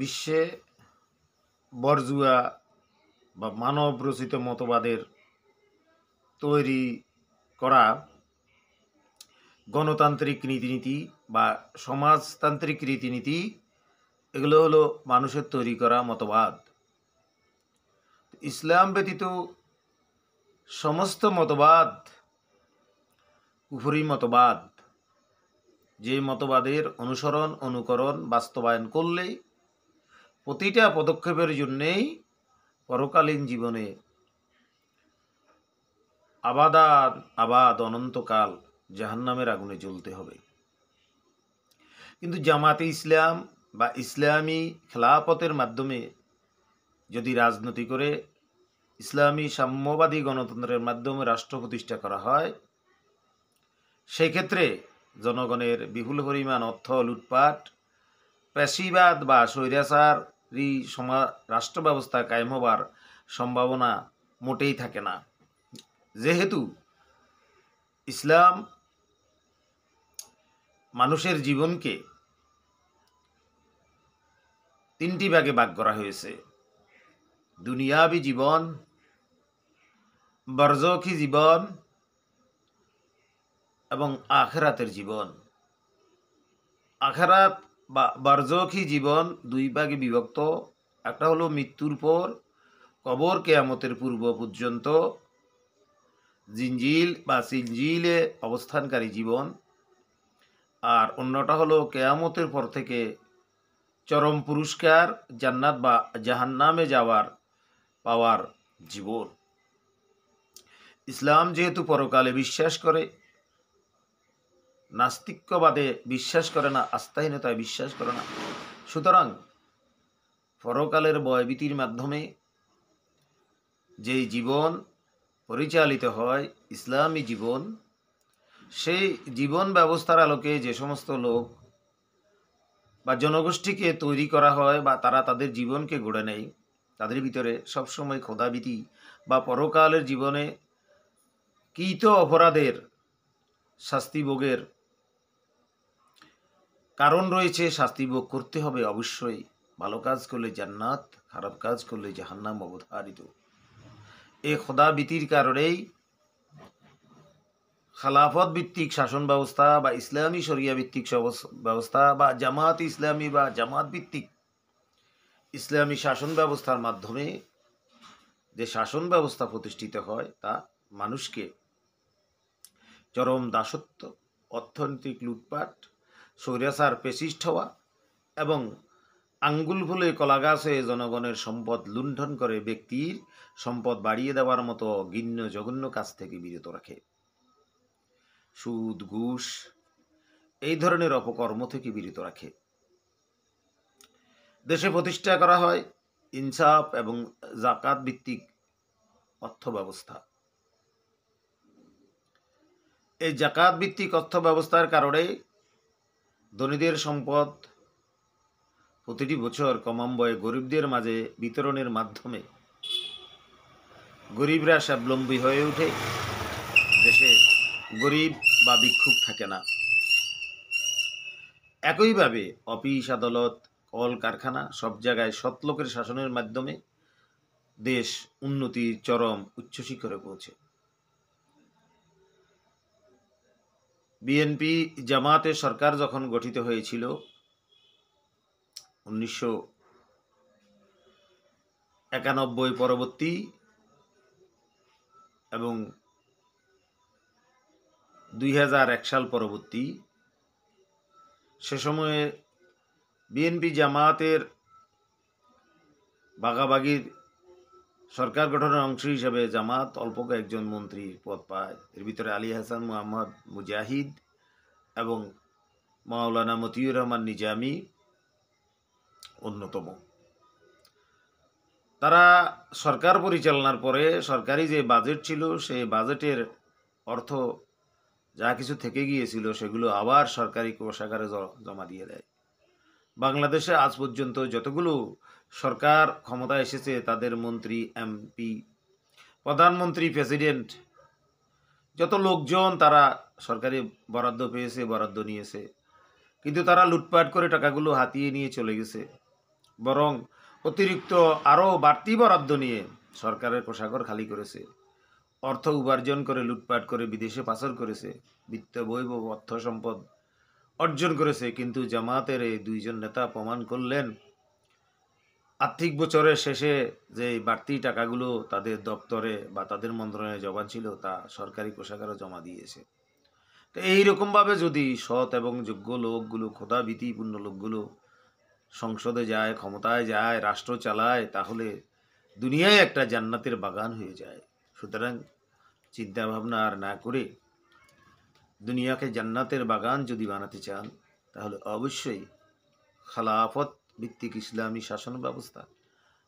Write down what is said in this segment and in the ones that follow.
বিশ্বে বর্জুয়া বা মানব রচিত মতবাদের তৈরি করা গণতান্ত্রিক রীতিনীতি বা সমাজতান্ত্রিক রীতিনীতি এগুলো হলো মানুষের তৈরি করা মতবাদ। ইসলাম ব্যতীত সমস্ত মতবাদ কুফরি মতবাদ, যে মতবাদের অনুসরণ অনুকরণ বাস্তবায়ন করলে প্রতিটা পদক্ষেপের জন্যেই পরকালীন জীবনে আবাদ অনন্তকাল জাহান্নামের আগুনে জ্বলতে হবে। কিন্তু জামাতে ইসলাম বা ইসলামী খেলাফতের মাধ্যমে যদি রাজনীতি করে ইসলামী সাম্যবাদী গণতন্ত্রের মাধ্যমে রাষ্ট্র প্রতিষ্ঠা করা হয়, সেই ক্ষেত্রে জনগণের বিপুল পরিমাণ অর্থ লুটপাট, পেশিবাদ বা স্বৈরাচারী রাষ্ট্র ব্যবস্থা কায়েম হবার সম্ভাবনা মোটেই থাকে না। যেহেতু ইসলাম মানুষের জীবনকে তিনটি ভাগে ভাগ করা হয়েছে: দুনিয়াবী জীবন, বরজখী জীবন এবং আখেরাতের জীবন। আখেরাত বা বরজখী জীবন দুই ভাগে বিভক্ত। একটা হলো মৃত্যুর পর কবর কেয়ামতের পূর্ব পর্যন্ত জিনজিল বা সিলজিলে অবস্থানকারী জীবন, আর অন্যটা হলো কেয়ামতের পর থেকে চরম পুরস্কার জান্নাত বা জাহান্নামে পাওয়ার জীবন। ইসলাম যেহেতু পরকালে বিশ্বাস করে, নাস্তিক্যবাদে বিশ্বাস করে না, আস্থাহীনতায় বিশ্বাস করে না, সুতরাং পরকালের ভয়ভীতির মাধ্যমে যেই জীবন পরিচালিত হয় ইসলামী জীবন, সেই জীবন ব্যবস্থার আলোকে যে সমস্ত লোক বা জনগোষ্ঠীকে তৈরি করা হয় বা তারা তাদের জীবনকে গড়ে নেয়, তাদের ভিতরে সবসময় খোদাভীতি বা পরকালের জীবনে কৃত অপরাধের শাস্তি ভোগের কারণ রয়েছে। শাস্তি ভোগ করতে হবে অবশ্যই। ভালো কাজ করলে জান্নাত, খারাপ কাজ করলে জাহান্নাম অবধারিত। এই খোদাভীতির কারণেই খেলাফত ভিত্তিক শাসন ব্যবস্থা বা ইসলামী শরিয়া ভিত্তিক ব্যবস্থা বা জামাত ইসলামী বা জামাত ভিত্তিক ইসলামী শাসন ব্যবস্থার মাধ্যমে যে শাসন ব্যবস্থা প্রতিষ্ঠিত হয় তা মানুষকে চরম দাসত্ব, অর্থনৈতিক লুটপাট, স্বৈরাচার পেশিষ্ঠ হওয়া এবং আঙ্গুল ফুলে কলাগাছ হয়ে জনগণের সম্পদ লুণ্ঠন করে ব্যক্তির সম্পদ বাড়িয়ে দেওয়ার মতো ঘৃণ্য জঘন্য কাজ থেকে বিরত রাখে। সুদ, ঘুষ এই ধরনের অপকর্ম থেকে বিরত রাখে। দেশে প্রতিষ্ঠা করা হয় ইনসাফ এবং জাকাত ভিত্তিক অর্থ ব্যবস্থা। এই জাকাত ভিত্তিক অর্থ ব্যবস্থার কারণে ধনীদের সম্পদ প্রতিটি বছর ক্রমান্বয়ে গরিবদের মাঝে বিতরণের মাধ্যমে গরিবরা স্বাবলম্বী হয়ে ওঠে। দেশে গরিব বা ভিক্ষুক থাকে না। একইভাবে অফিস আদালত কল কারখানা সব জায়গায় সৎ লোকের শাসনের মাধ্যমে দেশ উন্নতির চরম উচ্চ শিখরে পৌঁছে। বিএনপি জামাতের সরকার যখন গঠিত হয়েছিল 1991 পরবর্তী এবং 2001 সাল পরবর্তী, সে সময়ে বিএনপি জামাতের ভাগাভাগির সরকার গঠনের অংশ হিসেবে জামাত অল্প কয়েকজন মন্ত্রীর পদ পায়। এর ভিতরে আলী হাসান মোহাম্মদ মুজাহিদ এবং মাওলানা মতিউর রহমান নিজামী অন্যতম। তারা সরকার পরিচালনার পরে সরকারি যে বাজেট ছিল সেই বাজেটের অর্থ যা কিছু থেকে গিয়েছিল সেগুলো আবার সরকারি কোষাগারে জমা দিয়ে দেয়। বাংলাদেশে আজ পর্যন্ত যতগুলো সরকার ক্ষমতা এসেছে তাদের মন্ত্রী, এমপি, প্রধানমন্ত্রী, প্রেসিডেন্ট, যত লোকজন তারা সরকারি বরাদ্দ পেয়েছে, বরাদ্দ নিয়েছে, কিন্তু তারা লুটপাট করে টাকাগুলো হাতিয়ে নিয়ে চলে গেছে। বরং অতিরিক্ত আরও বাড়তি বরাদ্দ নিয়ে সরকারের কোষাগার খালি করেছে, অর্থ উপার্জন করে লুটপাট করে বিদেশে পাচার করেছে, বিত্ত বৈভব অর্থ সম্পদ অর্জন করেছে। কিন্তু জামাতের এই দুইজন নেতা প্রমাণ করলেন আর্থিক বছরের শেষে যে বাড়তি টাকাগুলো তাদের দপ্তরে বা তাদের মন্ত্রণালয়ে জমা ছিল তা সরকারি কোষাগারে জমা দিয়েছে। তো এইরকমভাবে যদি সৎ এবং যোগ্য লোকগুলো, খোদাভীতিপূর্ণ লোকগুলো সংসদে যায়, ক্ষমতায় যায়, রাষ্ট্র চালায়, তাহলে দুনিয়ায় একটা জান্নাতের বাগান হয়ে যায়। সুতরাং চিন্তা ভাবনা আর না করে দুনিয়াকে জান্নাতের বাগান যদি বানাতে চান, তাহলে অবশ্যই খালাফত ভিত্তিক ইসলামী শাসন ব্যবস্থা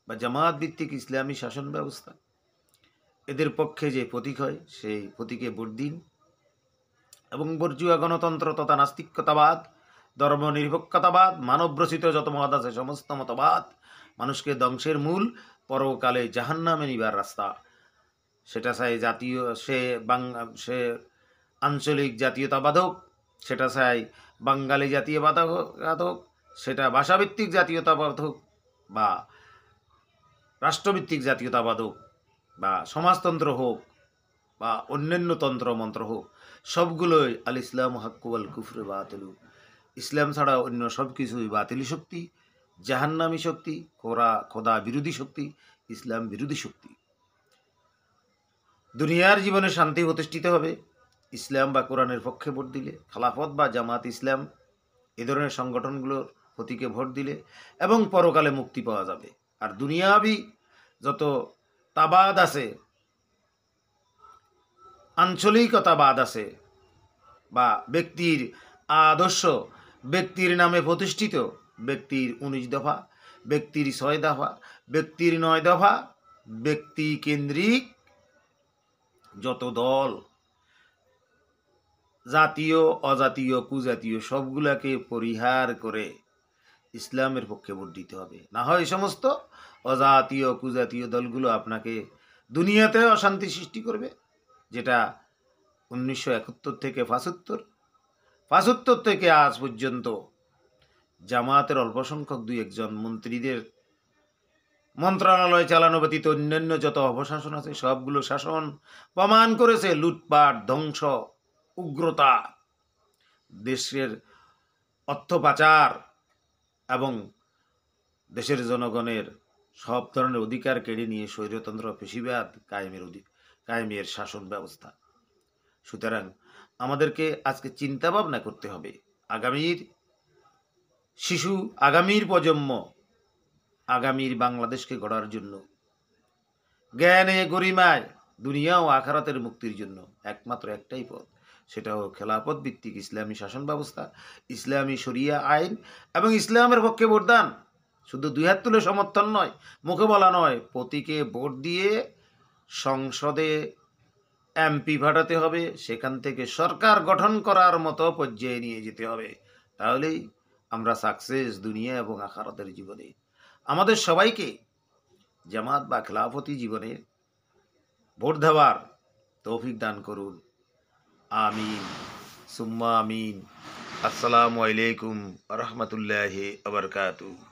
বা জামাত ভিত্তিক ইসলামী শাসন ব্যবস্থা, এদের পক্ষে যে প্রতীক হয় সেই প্রতীকে ভোট দিন এবং বর্জুয়া গণতন্ত্র তথা নাস্তিকতাবাদ, ধর্মনিরপেক্ষতাবাদ, মানবরচিত যত মত আছে সমস্ত মতবাদ মানুষকে ধ্বংসের মূল, পরকালে জাহান্নামে নিবার রাস্তা, সেটা চাই জাতীয় সে আঞ্চলিক জাতীয়তাবাদক, সেটা চাই বাঙালি জাতীয়বাদক, সেটা ভাষাভিত্তিক জাতীয়তাবাদক বা রাষ্ট্রভিত্তিক জাতীয়তাবাদক বা সমাজতন্ত্র হোক বা অন্যান্য তন্ত্র মন্ত্র হোক, সবগুলোই আল ইসলাম হাক্কু আল কুফরে বাতিলু, ইসলাম ছাড়া অন্য সব কিছুই বাতিলি শক্তি, জাহান্নামী শক্তি, খোদা বিরোধী শক্তি, ইসলাম বিরোধী শক্তি। দুনিয়ার জীবনে শান্তি প্রতিষ্ঠিত হবে ইসলাম বা কোরআনের পক্ষে ভোট দিলে, খালাফত বা জামাত ইসলাম এ ধরনের সংগঠনগুলোর প্রতীকে ভোট দিলে, এবং পরকালে মুক্তি পাওয়া যাবে। আর দুনিয়াবি যত তাবাদ আছে, আঞ্চলিকতাবাদ আছে বা ব্যক্তির আদর্শ, ব্যক্তির নামে প্রতিষ্ঠিত, ব্যক্তির 19 দফা, ব্যক্তির 6 দফা, ব্যক্তির 9 দফা, ব্যক্তি কেন্দ্রিক যত দল, জাতীয় অজাতীয় কুজাতীয় সবগুলাকে পরিহার করে ইসলামের পক্ষে ভোট দিতে হবে। না হয় এই সমস্ত অজাতীয় কুজাতীয় দলগুলো আপনাকে দুনিয়াতে অশান্তি সৃষ্টি করবে, যেটা 1971 থেকে 75 থেকে আজ পর্যন্ত জামায়াতের অল্প সংখ্যক 2-1 মন্ত্রীদের মন্ত্রণালয় চালানো ব্যতীত অন্যান্য যত অপশাসন আছে সবগুলো শাসন প্রমাণ করেছে লুটপাট, ধ্বংস, উগ্রতা, দেশের অর্থ পাচার এবং দেশের জনগণের সব ধরনের অধিকার কেড়ে নিয়ে স্বৈরতন্ত্র ফ্যাসিবাদ কায়েমের শাসন ব্যবস্থা। সুতরাং আমাদেরকে আজকে চিন্তা ভাবনা করতে হবে আগামীর শিশু, আগামীর প্রজন্ম, আগামীর বাংলাদেশকে গড়ার জন্য, জ্ঞানে গরিমায় দুনিয়া ও আখিরাতের মুক্তির জন্য একমাত্র একটাই পথ, সেটা হলো খেলাফত ভিত্তিক ইসলামী শাসন ব্যবস্থা, ইসলামী শরিয়া আইন এবং ইসলামের পক্ষে ভোটদান। শুধু 2 হাত তুলে সমর্থন নয়, মুখে বলা নয়, প্রতীকে ভোট দিয়ে সংসদে এমপি পাঠাতে হবে, সেখান থেকে সরকার গঠন করার মতো পর্যায়ে নিয়ে যেতে হবে। তাহলেই আমরা সাকসেস দুনিয়া এবং আখিরাতের জীবনে। আমাদের সবাইকে জামাত বা খেলাফতি জীবনে ভোট দেওয়ার তৌফিক দান করুন। আমিন সুম্মা আমিন। আসসালামু আলাইকুম ওয়া রাহমাতুল্লাহি ওয়া বারাকাতুহু।